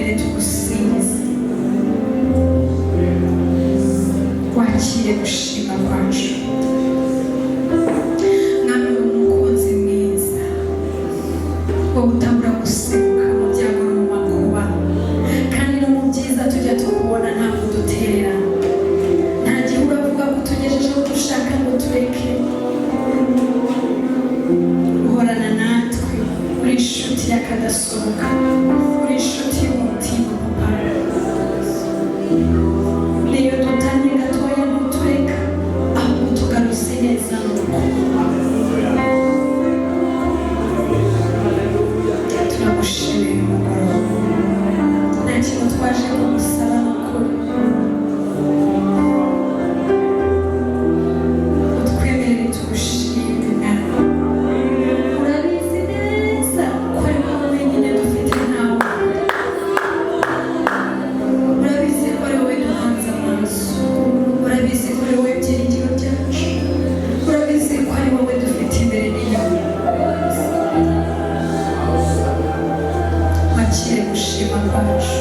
twemere tugusingize, wakire gushima kwacu. Mwami w'umukunzi mwiza, wowe utabura guseruka mu byago no mu makuba, kandi no mu byiza tujya tukubona ntabwo duterera. Nta gihe uravuga ko utugejeje aho dushaka ngo tureke. Uhorana natwe, uri inshuti y'akadasohoka, uri inshuti y'umutima papa. Niyo dutanye gatoya ntutureka, ahubwo tugaruse neza mu rukundo. Turagushimiye umugoroba, nta kintu twaje kugusaba n'ukuri. Utwemerere tugushime Mwami. Urabizi neza ko ari wowe wenyine dufite ntawe. Urabizi ko ari wowe duhanze amaso. Urabizi ko ari wowe byiringiro byacu. Urabizi ko ari wowe dufite imbere n'inyuma. Wakire gushima kwacu.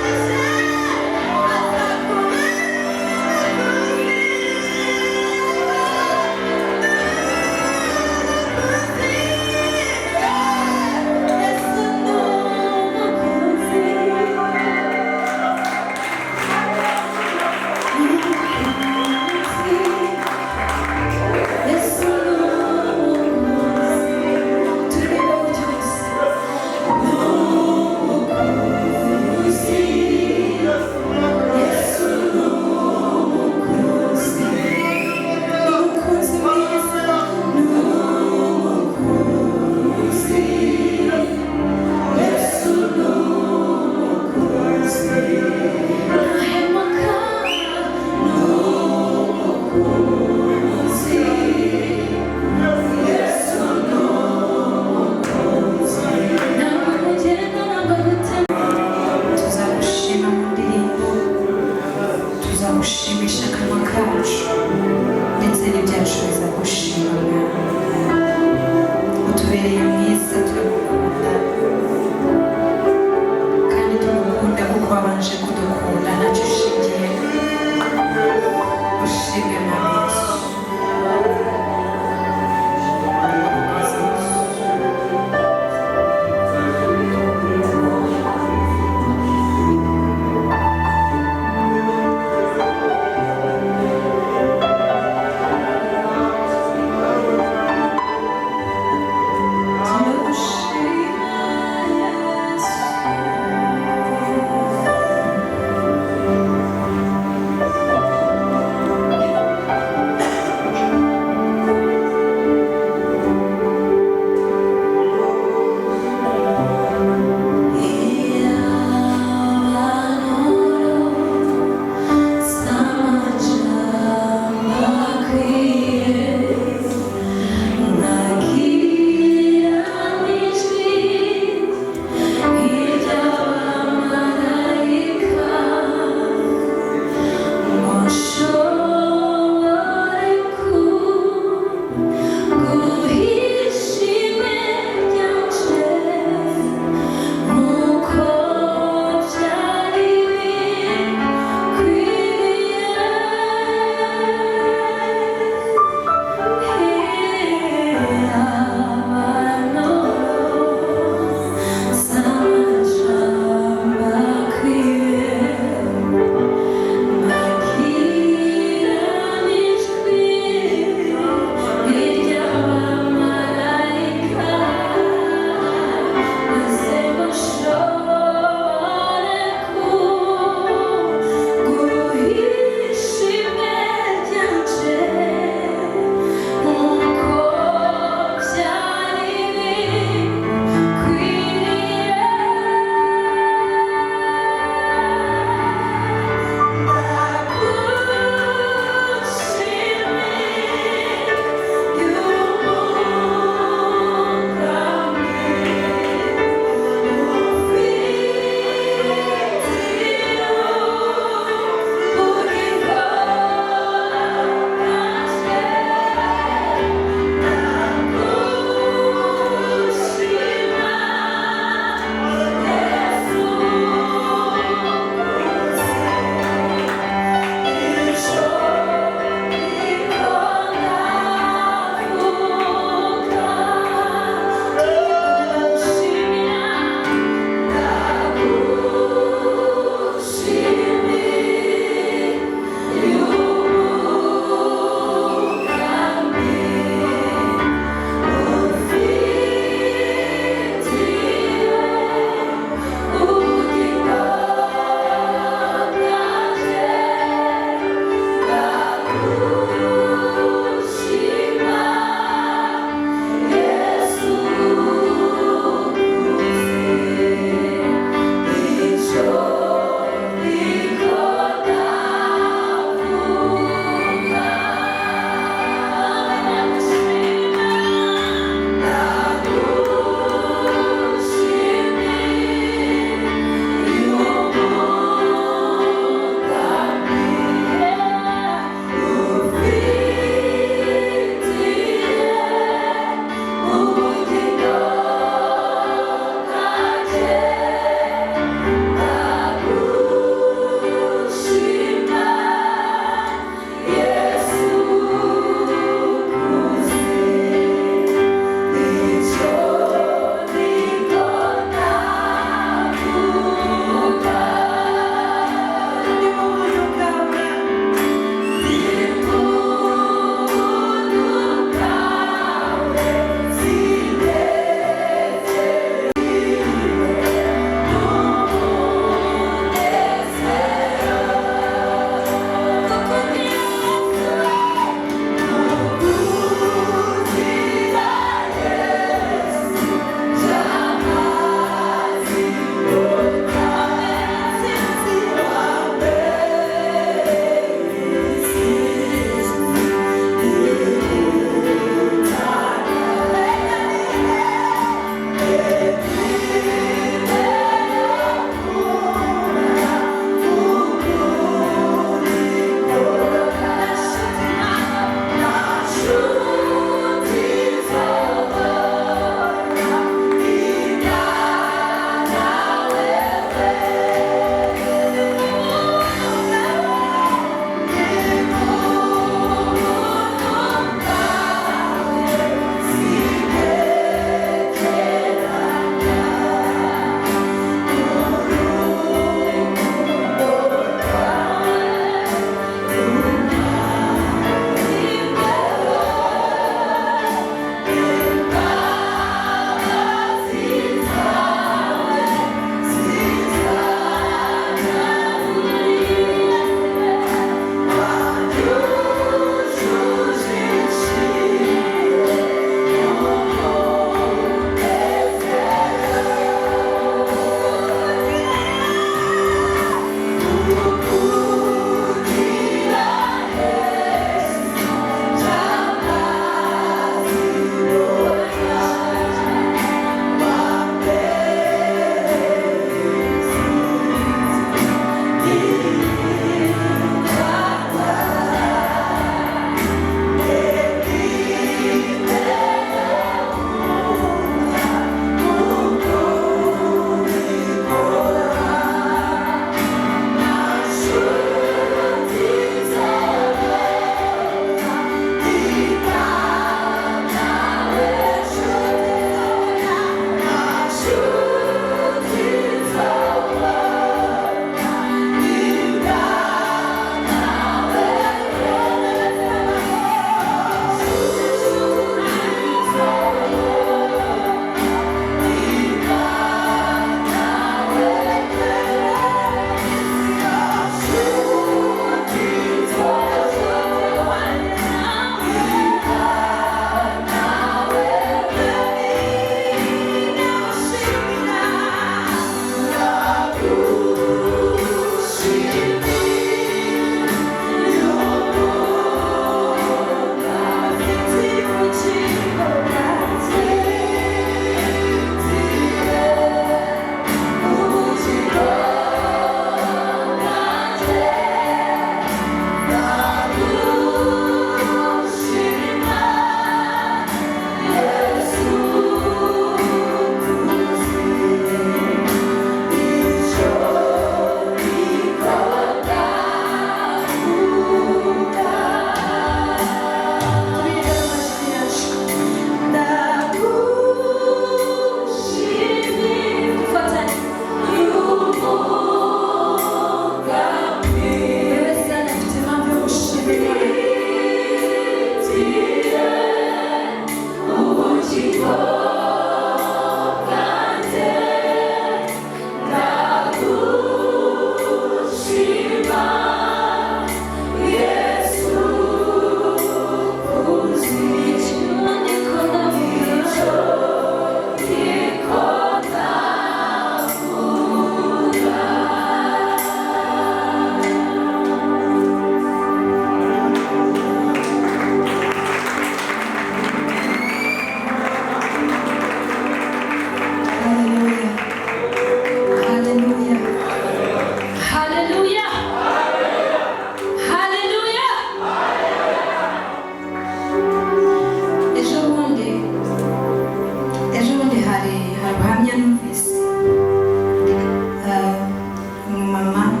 umumama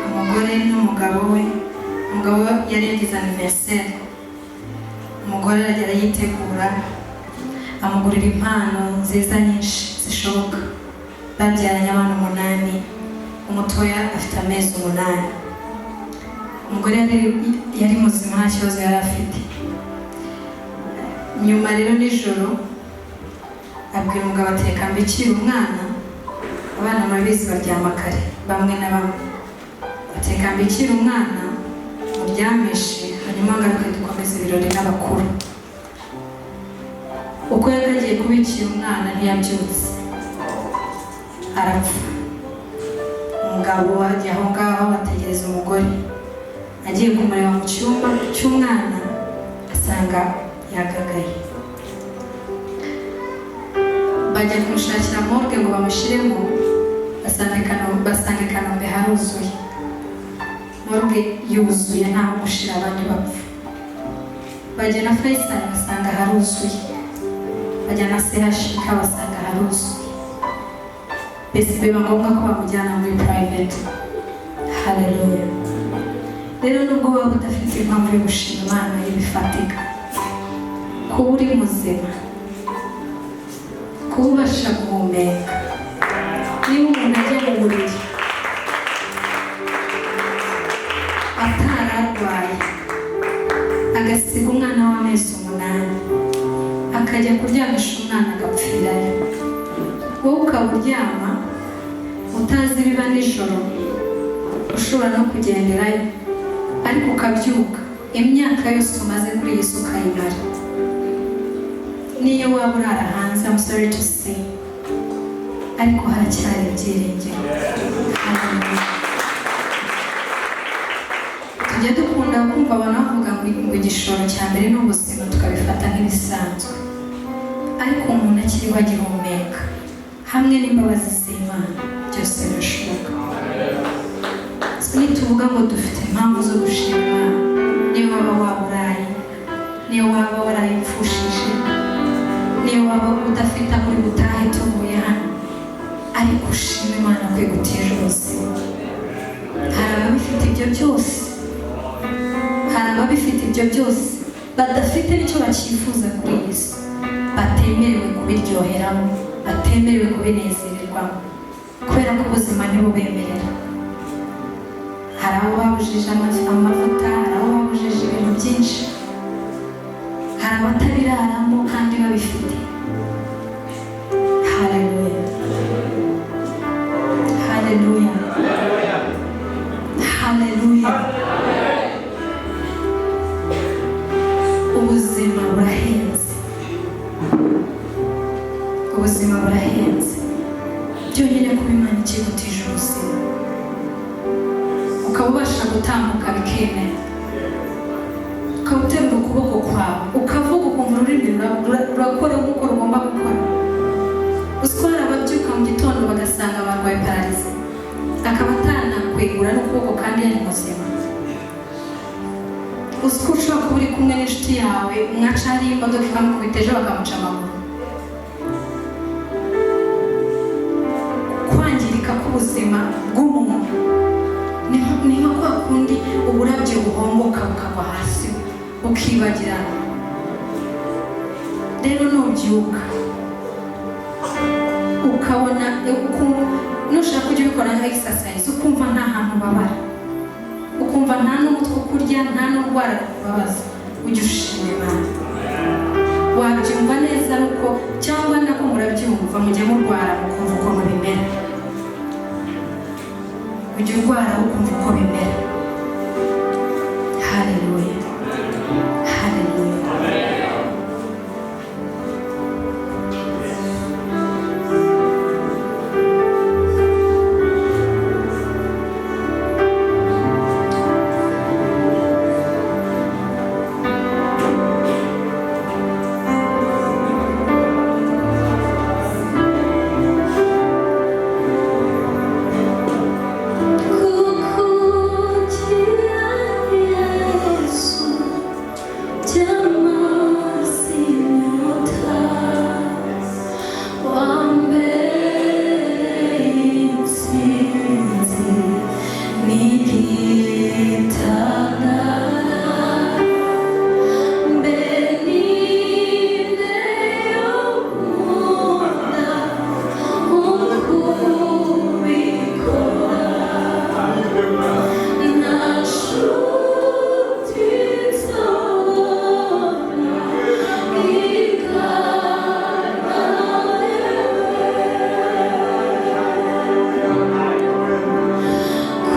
umugore n'umugabo we. Umugabo yari yagize anniversaire, umugore aragera yitegura amugurira impano nziza nyinshi zishoboka. Babyaranye abana 8, umutoya afite amezi 8. Umugore yari muzima nta kibazo yari afite. Nyuma rero nijoro abwira umugabo ati reka mbikire umwana, abana murabizi baryama kare bamwe na bamwe, ati reka mbikire umwana muryamishe hanyuma ngaruke dukomeze ibirori n'abakuru. Uko yagagiye kubikira umwana ntiyabyutse, arapfa. Umugabo ajya aho ngaho ategereza umugore, agiye kumureba mu cyumba cy'umwana asanga yagagaye. Bajya kumushakira morgue ngo bamushyiremo, basanga i Kanombe haruzuye. Morgue yuzuye ntaho gushira abandi bapfa. Bajya na Faisal basanga haruzuye, bajya na CHK basanga haruzuye. Mbese biba ngombwa ko bamujyana muri private. Haleluya. Rero nubwo waba udafite impamvu yo gushima Imana ibifatika, kuba uri muzima, kuba ubasha guhumeka, niba umuntu ajya mu buriri atararwaye agasiga umwana w'amezi 8 akajya kuryamisha umwana agapfirayo, wowe ukaba uryama utazi biba nijoro, ushobora no kugenderayo ariko ukabyuka, imyaka yose umaze kuri iyi si ukayimara. Niyo waba urara hanze, I'm sorry to say, ariko haracyari ibyiringiro. Tujya dukunda kumva abantu bavuga ngo igishoro cya mbere ni ubuzima, tukabifata nk'ibisanzwe, ariko umuntu akiriho agihumeka hamwe n'imbabazi z'Imana byose birashoboka. Nituvuga ngo dufite impamvu zo gushima, niyo waba waburaye, niyo waba warayipfushije, niyo waba udafite aho uri butahe tuvuye hano, ariko ushima Imana kwe gutije ubuzima. Hari ababifite ibyo byose, hari ababifite ibyo byose badafite n'icyo bakifuza kuri iyi si, batemerewe kubiryoheramo, batemerewe kubinezererwamo, kubera ko ubuzima ntibubemerera. Hari abo babujije amavuta, hari abo babujije ibintu byinshi, hari abatabiraramo kandi babifite. Haleluya, haleluya, haleluya. Ubuzima burahenze, ubuzima burahenze. Byonyine kuba Imana ikigutije ubuzima, ukaba ubasha gutambuka bikemera, ukaba uterura ukuboko kwawe ukavuga ukumva ururimi rurakora nk'uko rugomba gukora. Uzitwara ababyuka mu gitondo bagasanga barwaye pararize, akaba atanakwegura n'ukuboko kandi yari muzima. Uziko ushobora kuba uri kumwe n'inshuti yawe, mwaca hariyo imodoka ikamukubita ejo bakamuca amaguru. Kwangirika k'ubuzima bw'umuntu ni nko kwa kundi uburabyo buhomboka bukagwa hasi ukibagirana. Rero nubyuka ukabona nushaka kujya ubikora nka exercise, ukumva nta hantu babara, ukumva nta n'umutwe kurya, nta n'urwara kubabaza, ujya ushima Imana. Wabyumva neza uko, cyangwa nako murabyumva mujya murwara mukumva uko bimera, ujya urwara ukumva uko bimera.